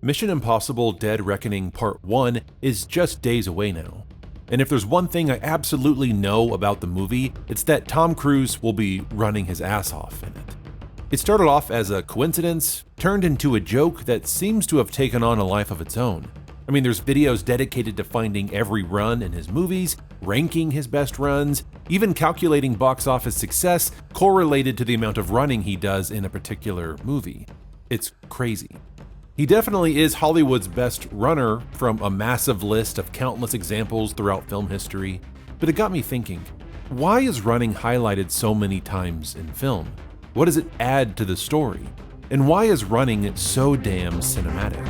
Mission Impossible Dead Reckoning Part 1 is just days away now. And if there's one thing I absolutely know about the movie, it's that Tom Cruise will be running his ass off in it. It started off as a coincidence, turned into a joke that seems to have taken on a life of its own. I mean, there's videos dedicated to finding every run in his movies, ranking his best runs, even calculating box office success correlated to the amount of running he does in a particular movie. It's crazy. He definitely is Hollywood's best runner from a massive list of countless examples throughout film history, but it got me thinking, why is running highlighted so many times in film? What does it add to the story? And why is running so damn cinematic?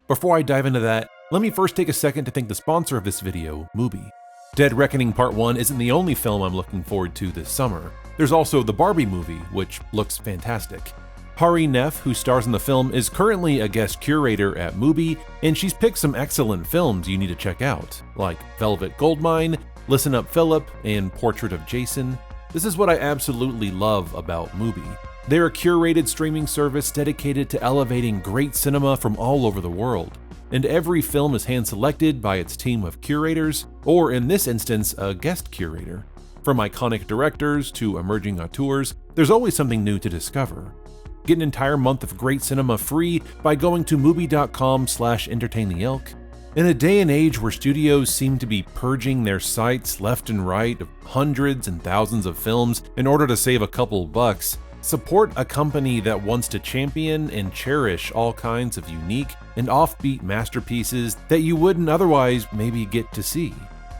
Before I dive into that, let me first take a second to thank the sponsor of this video, Mubi. Dead Reckoning Part 1 isn't the only film I'm looking forward to this summer. There's also the Barbie movie, which looks fantastic. Hari Nef, who stars in the film, is currently a guest curator at Mubi, and she's picked some excellent films you need to check out, like Velvet Goldmine, Listen Up Philip, and Portrait of Jason. This is what I absolutely love about Mubi. They're a curated streaming service dedicated to elevating great cinema from all over the world, and every film is hand-selected by its team of curators, or in this instance, a guest curator. From iconic directors to emerging auteurs, there's always something new to discover. Get an entire month of great cinema free by going to mubi.com/entertaintheelk. In a day and age where studios seem to be purging their sites left and right of hundreds and thousands of films in order to save a couple bucks, support a company that wants to champion and cherish all kinds of unique and offbeat masterpieces that you wouldn't otherwise maybe get to see.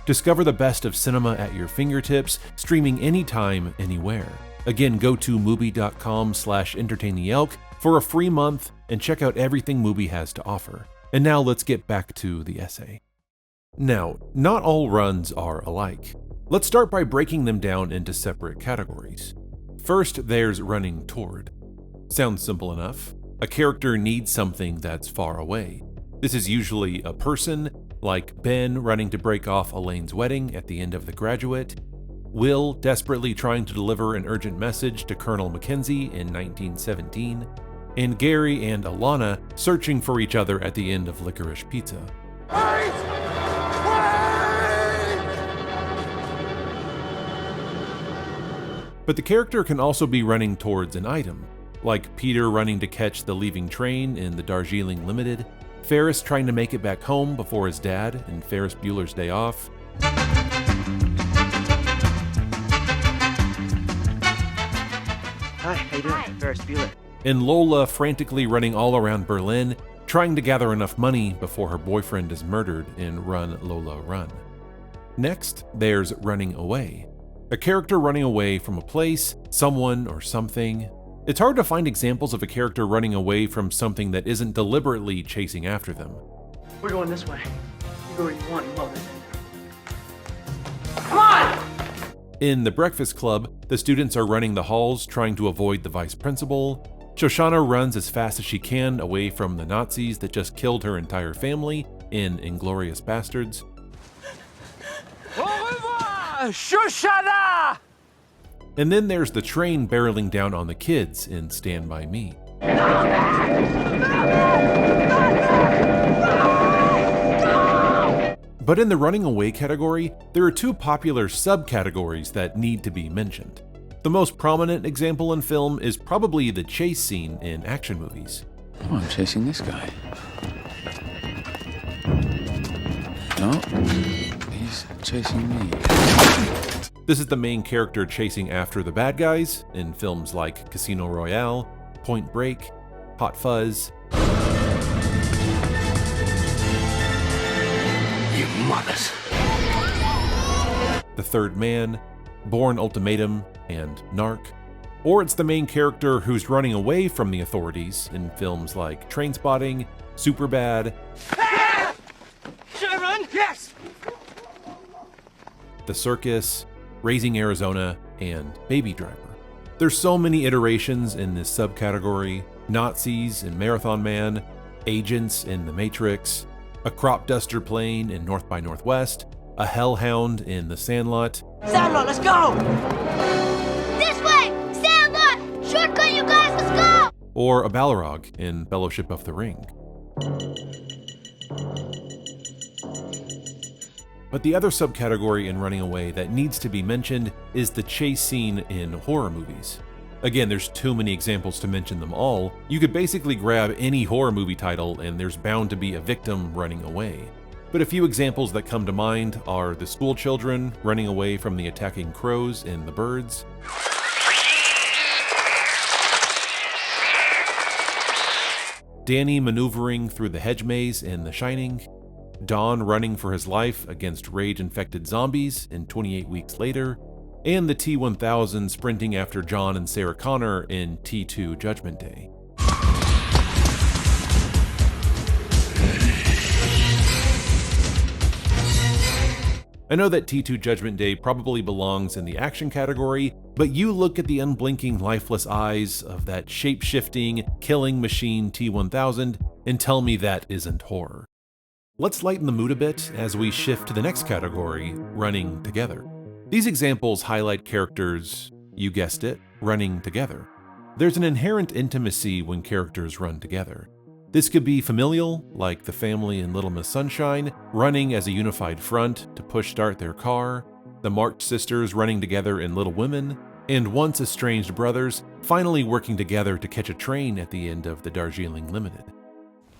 Discover the best of cinema at your fingertips, streaming anytime, anywhere. Again, go to mubi.com/entertaintheelk for a free month and check out everything Mubi has to offer. And now let's get back to the essay. Now, not all runs are alike. Let's start by breaking them down into separate categories. First, there's running toward. Sounds simple enough. A character needs something that's far away. This is usually a person, like Ben running to break off Elaine's wedding at the end of The Graduate, Will desperately trying to deliver an urgent message to Colonel Mackenzie in 1917, and Gary and Alana searching for each other at the end of Licorice Pizza. Wait! Wait! But the character can also be running towards an item, like Peter running to catch the leaving train in the Darjeeling Limited, Ferris trying to make it back home before his dad in Ferris Bueller's Day Off, Hi, how you doing? Hi. Ferris Bueller. and Lola frantically running all around Berlin, trying to gather enough money before her boyfriend is murdered in Run, Lola, Run. Next, there's running away. A character running away from a place, someone, or something. It's hard to find examples of a character running away from something that isn't deliberately chasing after them. We're going this way. You go where you want, you love it. Come on! In The Breakfast Club, the students are running the halls trying to avoid the vice principal. Shoshana runs as fast as she can away from the Nazis that just killed her entire family in Inglourious Bastards. Au revoir, Shoshana! And then there's the train barreling down on the kids in Stand By Me. But in the running away category, there are two popular subcategories that need to be mentioned. The most prominent example in film is probably the chase scene in action movies. Oh, I'm chasing this guy. No, he's chasing me. This is the main character chasing after the bad guys in films like Casino Royale, Point Break, Hot Fuzz, You mothers. The Third Man, Bourne Ultimatum, and Narc. Or it's the main character who's running away from the authorities in films like Trainspotting, Superbad, Should I run? Yes! The Circus, Raising Arizona, and Baby Driver. There's so many iterations in this subcategory: Nazis in Marathon Man, agents in The Matrix, a crop duster plane in North by Northwest, a hellhound in The Sandlot, Sandlot, let's go! This way! Sandlot! Shortcut, you guys, let's go! or a Balrog in Fellowship of the Ring. But the other subcategory in running away that needs to be mentioned is the chase scene in horror movies. Again, there's too many examples to mention them all. You could basically grab any horror movie title and there's bound to be a victim running away. But a few examples that come to mind are the school children running away from the attacking crows in The Birds, Danny maneuvering through the hedge maze in The Shining, Don running for his life against rage-infected zombies in 28 Weeks Later, and the T-1000 sprinting after John and Sarah Connor in T2 Judgment Day. I know that T2 Judgment Day probably belongs in the action category, but you look at the unblinking, lifeless eyes of that shape-shifting, killing machine T-1000 and tell me that isn't horror. Let's lighten the mood a bit as we shift to the next category, running together. These examples highlight characters, you guessed it, running together. There's an inherent intimacy when characters run together. This could be familial, like the family in Little Miss Sunshine, running as a unified front to push-start their car, the March sisters running together in Little Women, and once estranged brothers finally working together to catch a train at the end of the Darjeeling Limited.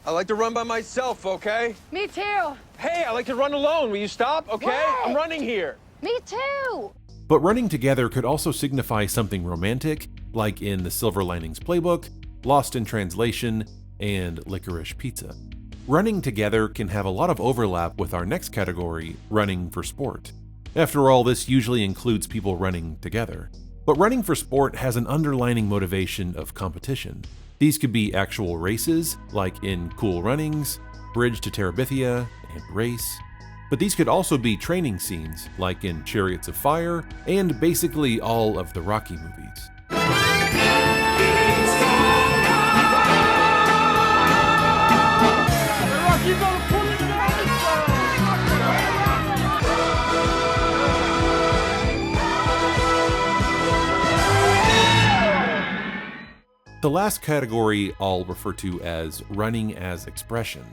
I like to run by myself, okay? Me too. Hey, I like to run alone. Will you stop, okay? What? I'm running here. Me too. But running together could also signify something romantic, like in The Silver Linings Playbook, Lost in Translation, and Licorice Pizza. Running together can have a lot of overlap with our next category, running for sport. After all, this usually includes people running together. But running for sport has an underlining motivation of competition. These could be actual races, like in Cool Runnings, Bridge to Terabithia, and Race. But these could also be training scenes, like in Chariots of Fire, and basically all of the Rocky movies. The last category I'll refer to as running as expression.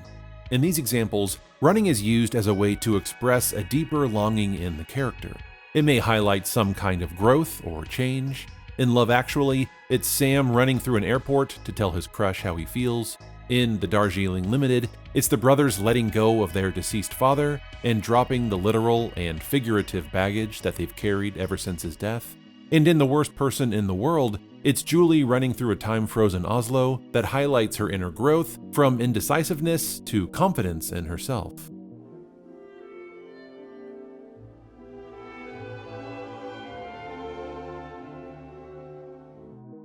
In these examples, running is used as a way to express a deeper longing in the character. It may highlight some kind of growth or change. In Love Actually, it's Sam running through an airport to tell his crush how he feels. In The Darjeeling Limited, it's the brothers letting go of their deceased father and dropping the literal and figurative baggage that they've carried ever since his death. And in The Worst Person in the World, it's Julie running through a time-frozen Oslo that highlights her inner growth from indecisiveness to confidence in herself.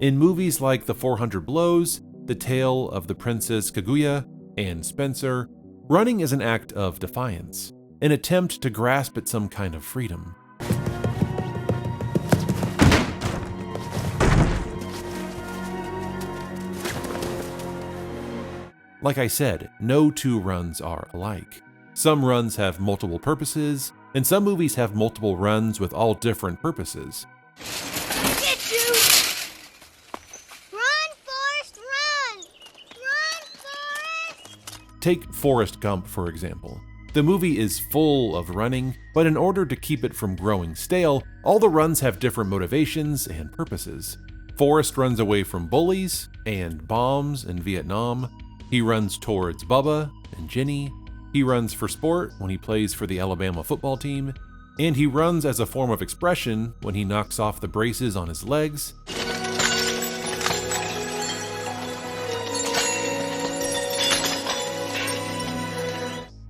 In movies like The 400 Blows, The Tale of the Princess Kaguya, and Spencer, running is an act of defiance, an attempt to grasp at some kind of freedom. Like I said, no two runs are alike. Some runs have multiple purposes, and some movies have multiple runs with all different purposes. Get you! Run, Forrest, run! Run, Forrest! Take Forrest Gump, for example. The movie is full of running, but in order to keep it from growing stale, all the runs have different motivations and purposes. Forrest runs away from bullies and bombs in Vietnam. He runs towards Bubba and Jenny. He runs for sport when he plays for the Alabama football team. And he runs as a form of expression when he knocks off the braces on his legs.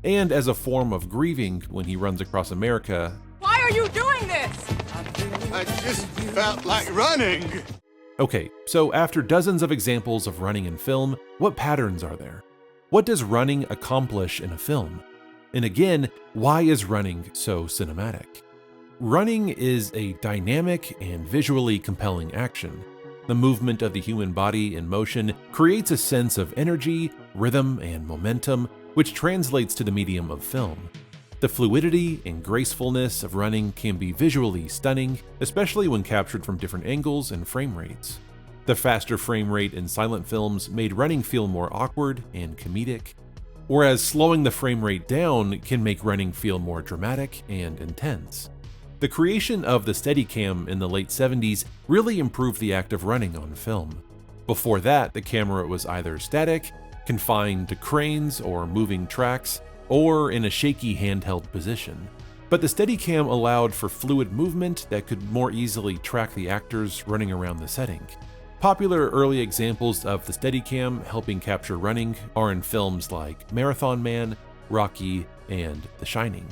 And as a form of grieving when he runs across America. Why are you doing this? I just felt like running. Okay, so after dozens of examples of running in film, what patterns are there? What does running accomplish in a film? And again, why is running so cinematic? Running is a dynamic and visually compelling action. The movement of the human body in motion creates a sense of energy, rhythm, and momentum, which translates to the medium of film. The fluidity and gracefulness of running can be visually stunning, especially when captured from different angles and frame rates. The faster frame rate in silent films made running feel more awkward and comedic, whereas slowing the frame rate down can make running feel more dramatic and intense. The creation of the Steadicam in the late 70s really improved the act of running on film. Before that, the camera was either static, confined to cranes or moving tracks, or in a shaky handheld position. But the Steadicam allowed for fluid movement that could more easily track the actors running around the setting. Popular early examples of the Steadicam helping capture running are in films like Marathon Man, Rocky, and The Shining.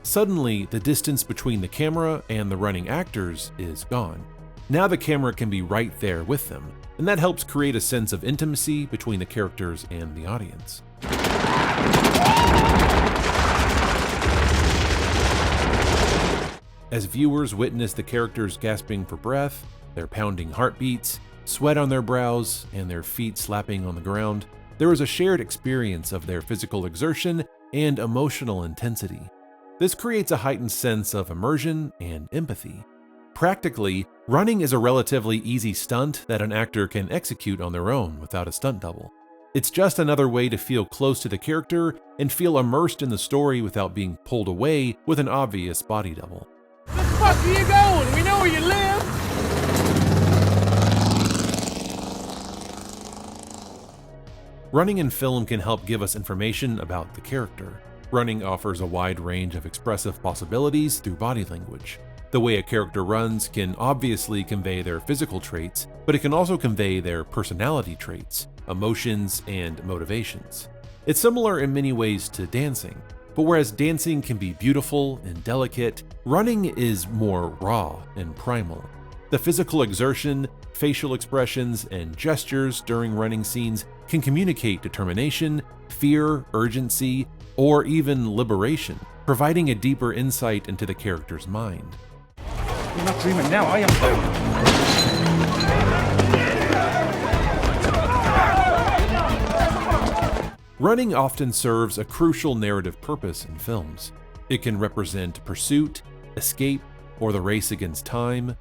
Suddenly, the distance between the camera and the running actors is gone. Now the camera can be right there with them, and that helps create a sense of intimacy between the characters and the audience. As viewers witness the characters gasping for breath, their pounding heartbeats, sweat on their brows, and their feet slapping on the ground, there is a shared experience of their physical exertion and emotional intensity. This creates a heightened sense of immersion and empathy. Practically, running is a relatively easy stunt that an actor can execute on their own without a stunt double. It's just another way to feel close to the character and feel immersed in the story without being pulled away with an obvious body double. Where the fuck are you going? We know where you live. Running in film can help give us information about the character. Running offers a wide range of expressive possibilities through body language. The way a character runs can obviously convey their physical traits, but it can also convey their personality traits, emotions, and motivations. It's similar in many ways to dancing, but whereas dancing can be beautiful and delicate, running is more raw and primal. The physical exertion, facial expressions, and gestures during running scenes can communicate determination, fear, urgency, or even liberation, providing a deeper insight into the character's mind. You're not dreaming now, I am. Running often serves a crucial narrative purpose in films. It can represent pursuit, escape, or the race against time.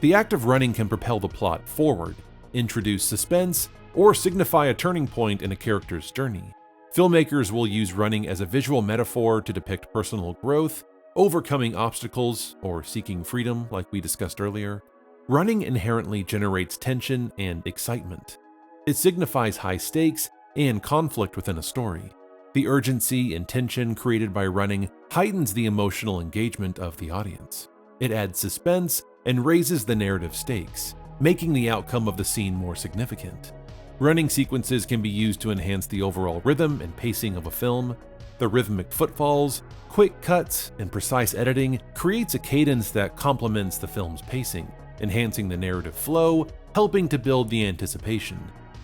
The act of running can propel the plot forward, introduce suspense, or signify a turning point in a character's journey. Filmmakers will use running as a visual metaphor to depict personal growth, overcoming obstacles, or seeking freedom, like we discussed earlier. Running inherently generates tension and excitement. It signifies high stakes and conflict within a story. The urgency and tension created by running heightens the emotional engagement of the audience. It adds suspense and raises the narrative stakes, making the outcome of the scene more significant. Running sequences can be used to enhance the overall rhythm and pacing of a film. The rhythmic footfalls, quick cuts, and precise editing creates a cadence that complements the film's pacing, enhancing the narrative flow, helping to build the anticipation.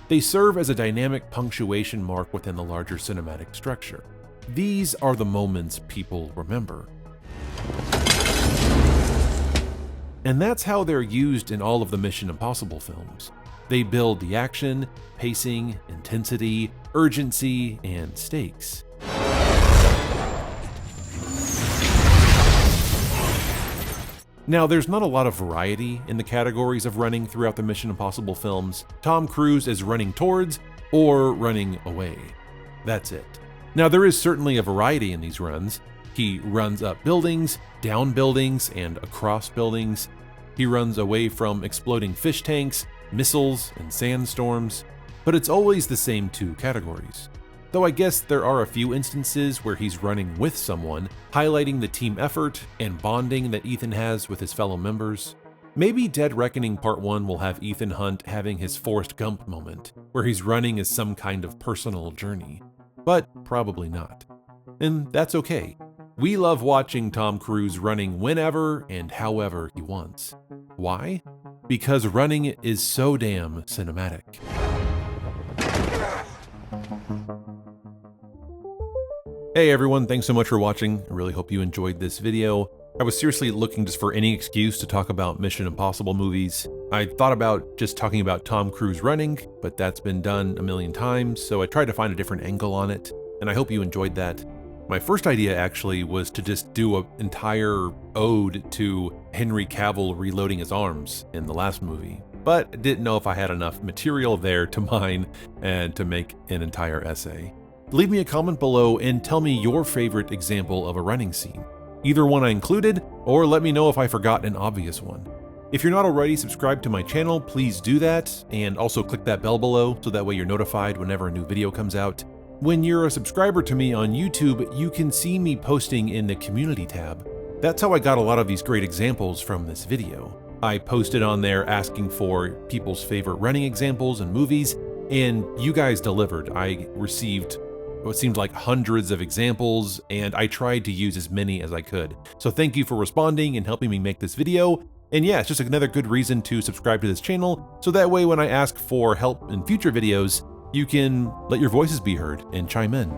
They serve as a dynamic punctuation mark within the larger cinematic structure. These are the moments people remember. And that's how they're used in all of the Mission Impossible films. They build the action, pacing, intensity, urgency, and stakes. Now, there's not a lot of variety in the categories of running throughout the Mission Impossible films. Tom Cruise is running towards or running away. That's it. Now, there is certainly a variety in these runs. He runs up buildings, down buildings, and across buildings. He runs away from exploding fish tanks, missiles, and sandstorms, but it's always the same two categories. Though I guess there are a few instances where he's running with someone, highlighting the team effort and bonding that Ethan has with his fellow members. Maybe Dead Reckoning Part 1 will have Ethan Hunt having his Forrest Gump moment, where he's running as some kind of personal journey. But probably not. And that's okay. We love watching Tom Cruise running whenever and however he wants. Why? Because running is so damn cinematic. Hey everyone, thanks so much for watching. I really hope you enjoyed this video. I was seriously looking just for any excuse to talk about Mission Impossible movies. I thought about just talking about Tom Cruise running, but that's been done a million times, so I tried to find a different angle on it, and I hope you enjoyed that. My first idea actually was to just do an entire ode to Henry Cavill reloading his arms in the last movie. but didn't know if I had enough material there to mine and to make an entire essay. Leave me a comment below and tell me your favorite example of a running scene. Either one I included, or let me know if I forgot an obvious one. If you're not already subscribed to my channel, please do that, and also click that bell below so that way you're notified whenever a new video comes out. When you're a subscriber to me on YouTube, you can see me posting in the community tab. That's how I got a lot of these great examples from this video. I posted on there asking for people's favorite running examples and movies, and you guys delivered. I received what seemed like hundreds of examples, and I tried to use as many as I could. So thank you for responding and helping me make this video. And yeah, it's just another good reason to subscribe to this channel, so that way when I ask for help in future videos, you can let your voices be heard and chime in.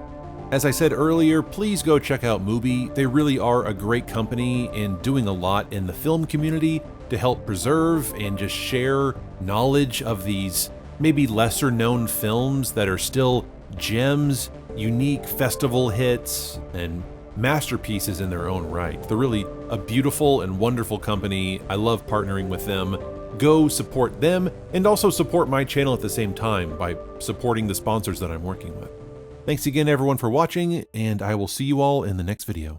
As I said earlier, please go check out Mubi. They really are a great company and doing a lot in the film community to help preserve and just share knowledge of these maybe lesser known films that are still gems, unique festival hits, and masterpieces in their own right. They're really a beautiful and wonderful company. I love partnering with them. Go support them and also support my channel at the same time by supporting the sponsors that I'm working with. Thanks again everyone for watching, and I will see you all in the next video.